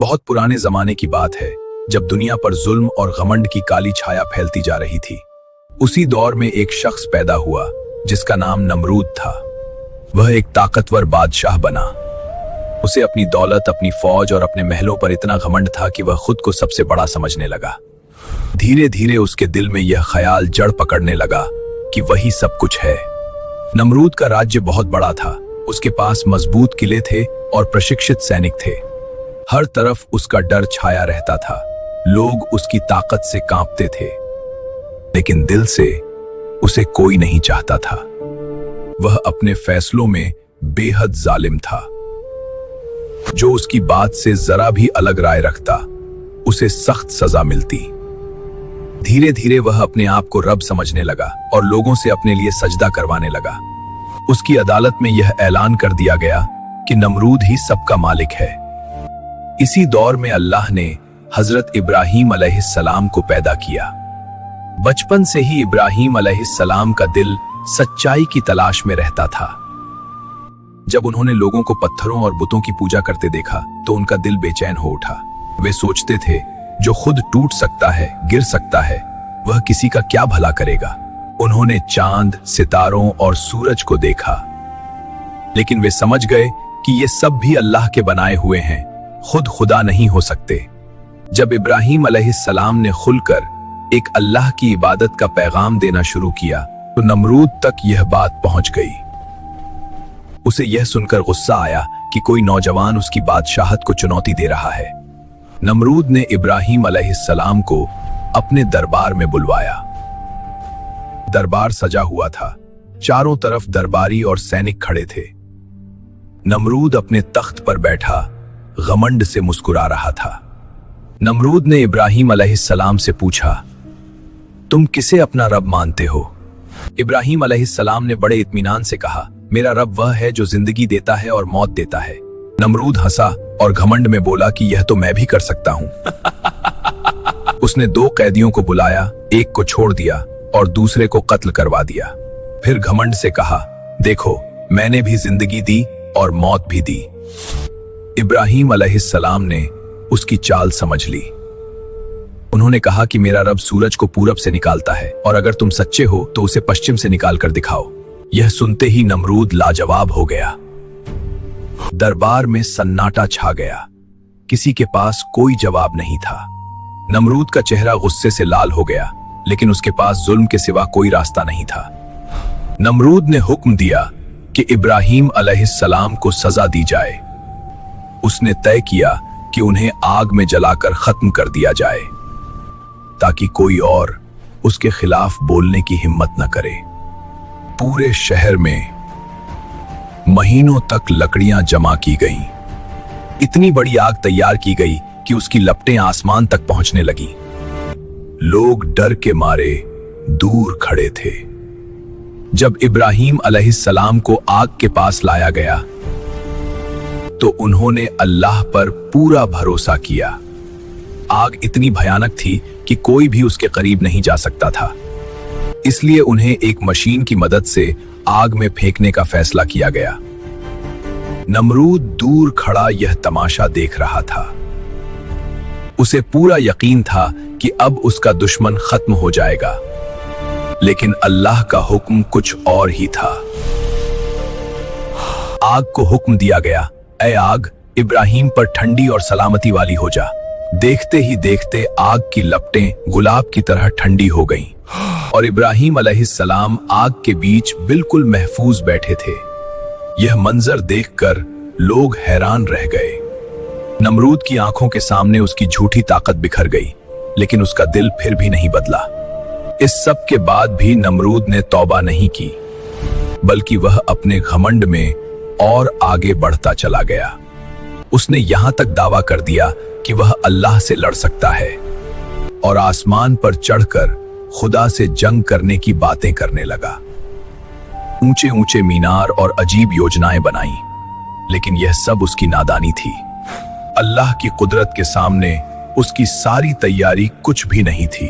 बहुत पुराने जमाने की बात है, जब दुनिया पर जुल्म और घमंड की काली छाया फैलती जा रही थी। उसी दौर में एक शख्स पैदा हुआ जिसका नाम नमरूद था। वह एक ताकतवर बादशाह बना। उसे अपनी दौलत, अपनी फौज और अपने महलों पर इतना घमंड था कि वह खुद को सबसे बड़ा समझने लगा। धीरे धीरे उसके दिल में यह ख्याल जड़ पकड़ने लगा कि वही सब कुछ है। नमरूद का राज्य बहुत बड़ा था। उसके पास मजबूत किले थे और प्रशिक्षित सैनिक थे। हर तरफ उसका डर छाया रहता था। लोग उसकी ताकत से कांपते थे, लेकिन दिल से उसे कोई नहीं चाहता था। वह अपने फैसलों में बेहद जालिम था। जो उसकी बात से जरा भी अलग राय रखता, उसे सख्त सजा मिलती। धीरे धीरे वह अपने आप को रब समझने लगा और लोगों से अपने लिए सजदा करवाने लगा। उसकी अदालत में यह ऐलान कर दिया गया कि नमरूद ही सबका मालिक है। इसी दौर में अल्लाह ने हजरत इब्राहीम अलैहिस्सलाम को पैदा किया। बचपन से ही इब्राहीम अलैहिस्सलाम का दिल सच्चाई की तलाश में रहता था। जब उन्होंने लोगों को पत्थरों और बुतों की पूजा करते देखा तो उनका दिल बेचैन हो उठा। वे सोचते थे, जो खुद टूट सकता है, गिर सकता है, वह किसी का क्या भला करेगा। उन्होंने चांद, सितारों और सूरज को देखा, लेकिन वे समझ गए कि ये सब भी अल्लाह के बनाए हुए हैं, खुद खुदा नहीं हो सकते। जब इब्राहीम अलैहिस्सलाम ने खुलकर एक अल्लाह की इबादत का पैगाम देना शुरू किया तो नमरूद तक यह बात पहुंच गई। उसे यह सुनकर गुस्सा आया कि कोई नौजवान उसकी बादशाहत को चुनौती दे रहा है। नमरूद ने इब्राहीम अलैहिस्सलाम को अपने दरबार में बुलवाया। दरबार सजा हुआ था। चारों तरफ दरबारी और सैनिक खड़े थे। नमरूद अपने तख्त पर बैठा घमंड से मुस्कुरा रहा था। नमरूद ने इब्राहीम अलैहिस्सलाम से पूछा, तुम किसे अपना रब मानते हो? इब्राहीम अलैहिस्सलाम ने बड़े इत्मीनान से कहा, मेरा रब वह है जो जिंदगी देता है और मौत देता है। नमरूद हंसा और घमंड में बोला कि यह तो मैं भी कर सकता हूं। उसने 2 कैदियों को बुलाया, एक को छोड़ दिया और दूसरे को कत्ल करवा दिया। फिर घमंड से कहा, देखो, मैंने भी जिंदगी दी और मौत भी दी। इब्राहीम अलैहिस्सलाम ने उसकी चाल समझ ली। उन्होंने कहा कि मेरा रब सूरज को पूरब से निकालता है और अगर तुम सच्चे हो तो उसे पश्चिम से निकाल कर दिखाओ। यह सुनते ही नमरूद लाजवाब हो गया। दरबार में सन्नाटा छा गया। किसी के पास कोई जवाब नहीं था। नमरूद का चेहरा गुस्से से लाल हो गया, लेकिन उसके पास जुल्म के सिवा कोई रास्ता नहीं था। नमरूद ने हुक्म दिया कि इब्राहीम अलैहिस्सलाम को सजा दी जाए। उसने तय किया कि उन्हें आग में जलाकर खत्म कर दिया जाए, ताकि कोई और उसके खिलाफ बोलने की हिम्मत न करे। पूरे शहर में महीनों तक लकड़ियां जमा की गईं। इतनी बड़ी आग तैयार की गई कि उसकी लपटें आसमान तक पहुंचने लगी। लोग डर के मारे दूर खड़े थे। जब इब्राहीम अलैहिस्सलाम को आग के पास लाया गया तो उन्होंने अल्लाह पर पूरा भरोसा किया। आग इतनी भयानक थी कि कोई भी उसके करीब नहीं जा सकता था। इसलिए उन्हें एक मशीन की मदद से आग में फेंकने का फैसला किया गया। नमरूद दूर खड़ा यह तमाशा देख रहा था। उसे पूरा यकीन था कि अब उसका दुश्मन खत्म हो जाएगा, लेकिन अल्लाह का हुक्म कुछ और ही था। आग को हुक्म दिया गया, ऐ आग, इब्राहीम पर ठंडी और सलामती वाली हो जा। देखते ही देखते आग की लपटें गुलाब की तरह ठंडी हो गईं और इब्राहीम अलैहिस्सलाम आग के बीच बिल्कुल महफूज बैठे थे। यह मंजर देखकर लोग हैरान रह गए। नमरूद की आंखों के सामने उसकी झूठी ताकत बिखर गई, लेकिन उसका दिल फिर भी नहीं बदला। इस सब के बाद भी नमरूद ने तौबा नहीं की, बल्कि वह अपने घमंड में और आगे बढ़ता चला गया। उसने यहां तक दावा कर दिया कि वह अल्लाह से लड़ सकता है और आसमान पर चढ़कर खुदा से जंग करने की बातें करने लगा। ऊंचे ऊंचे मीनार और अजीब योजनाएं बनाई, लेकिन यह सब उसकी नादानी थी। अल्लाह की कुदरत के सामने उसकी सारी तैयारी कुछ भी नहीं थी।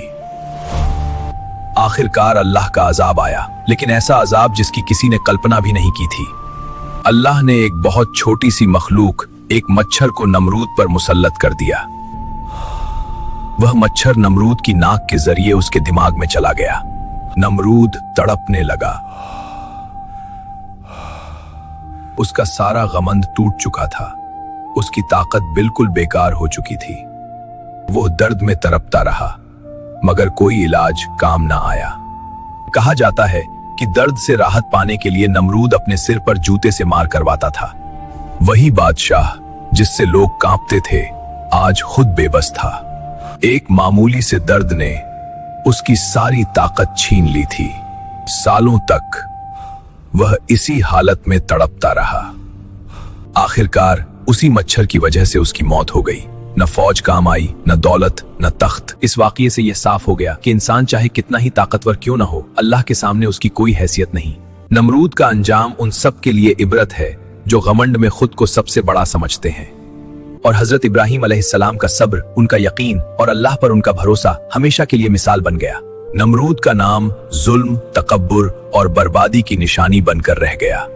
आखिरकार अल्लाह का अजाब आया, लेकिन ऐसा अजाब जिसकी किसी ने कल्पना भी नहीं की थी। अल्लाह ने एक बहुत छोटी सी मखलूक एक मच्छर को नमरूद पर मुसल्लत कर दिया। वह मच्छर नमरूद की नाक के जरिए उसके दिमाग में चला गया। नमरूद तड़पने लगा। उसका सारा गमंड टूट चुका था। उसकी ताकत बिल्कुल बेकार हो चुकी थी। वो दर्द में तड़पता रहा, मगर कोई इलाज काम ना आया। कहा जाता है कि दर्द से राहत पाने के लिए नमरूद अपने सिर पर जूते से मार करवाता था। वही बादशाह जिससे लोग कांपते थे, आज खुद बेबस था। एक मामूली से दर्द ने उसकी सारी ताकत छीन ली थी। सालों तक वह इसी हालत में तड़पता रहा। आखिरकार उसी मच्छर की वजह से उसकी मौत हो गई। न फौज काम आई, न दौलत, न तख्त। इस वाकये से यह साफ हो गया कि इंसान चाहे कितना ही ताकतवर क्यों न हो, अल्लाह के सामने उसकी कोई हैसियत नहीं। नमरूद का अंजाम उन सब के लिए इबरत है जो घमंड में खुद को सबसे बड़ा समझते हैं। और हजरत इब्राहिम अलैहिस्सलाम का सब्र, उनका यकीन और अल्लाह पर उनका भरोसा हमेशा के लिए मिसाल बन गया। नमरूद का नाम जुल्म, तकब्बुर और बर्बादी की निशानी बनकर रह गया।